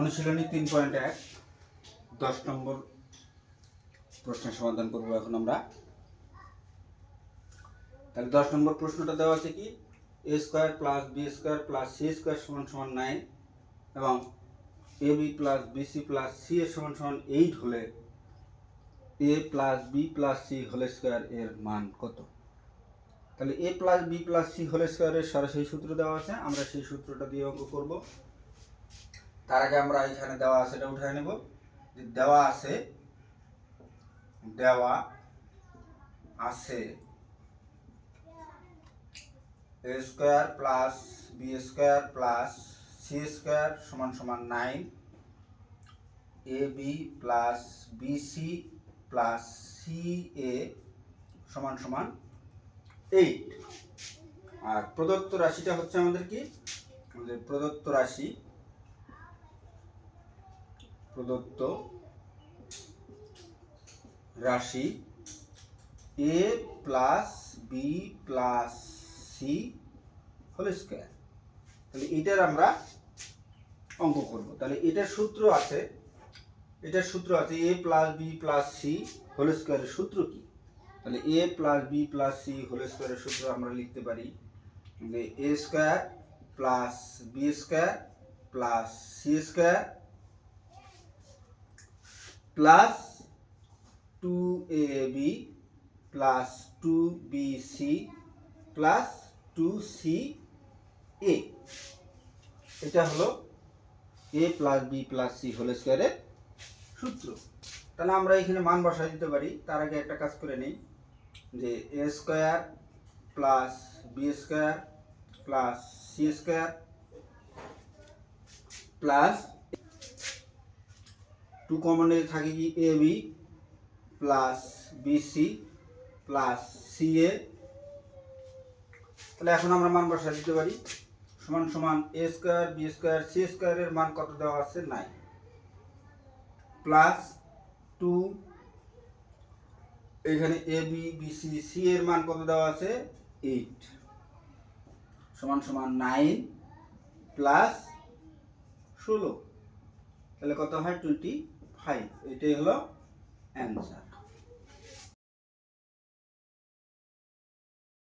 অনুশীলনী 3.1 10 নম্বর প্রশ্নের সমাধান করব এখন আমরা। তাহলে 10 নম্বর প্রশ্নটা দেওয়া আছে কি a square plus b square plus c square সমান সমান 9 এবং ab plus bc plus c এর সমান সমান 8 হলে a plus b plus c whole square এর মান কত? তাহলে a plus b plus c whole স্কয়ারের সরাসরি সূত্র দেওয়া আছে, আমরা সেই সূত্রটা দিয়ে অঙ্ক করব। তার আগে আমরা এখানে দেওয়া আছে এটা উঠায় নেব। যে দেওয়া আছে a square plus b square plus c square সমান সমান 9, ab plus bc plus ca সমান সমান 8। আর প্রদত্ত রাশিটা হচ্ছে আমাদের কি, আমাদের প্রদত্ত রাশি a plus b plus c whole square. তাহলে এটার আমরা অঙ্ক করব। তাহলে এটার সূত্র আছে a plus b plus c whole স্কয়ারের সূত্র কি? তাহলে a plus b plus c whole স্কয়ারের সূত্র আমরা লিখতে পারি যে a square plus b square plus c square plus 2ab plus 2bc plus 2ca। এটা হলো a plus b plus c whole স্কয়ারের সূত্র। তাহলে আমরা এখানে মান বসাই দিতে পারি। তার আগে একটা কাজ করে নেই, যে a square plus b square plus c square plus 2 কমনে থাকে কি ab plus bc plus ca। তাহলে এখন আমরা মান বসাই দিতে পারি। সমান সমান a square b square c স্কয়ারের মান কত দেওয়া আছে 9 প্লাস 2 এখানে ab bc c এর মান কত দেওয়া আছে 8 সমান সমান 9 প্লাস 16। তাহলে কত হয় 25। এটাই হলো অ্যান্সার।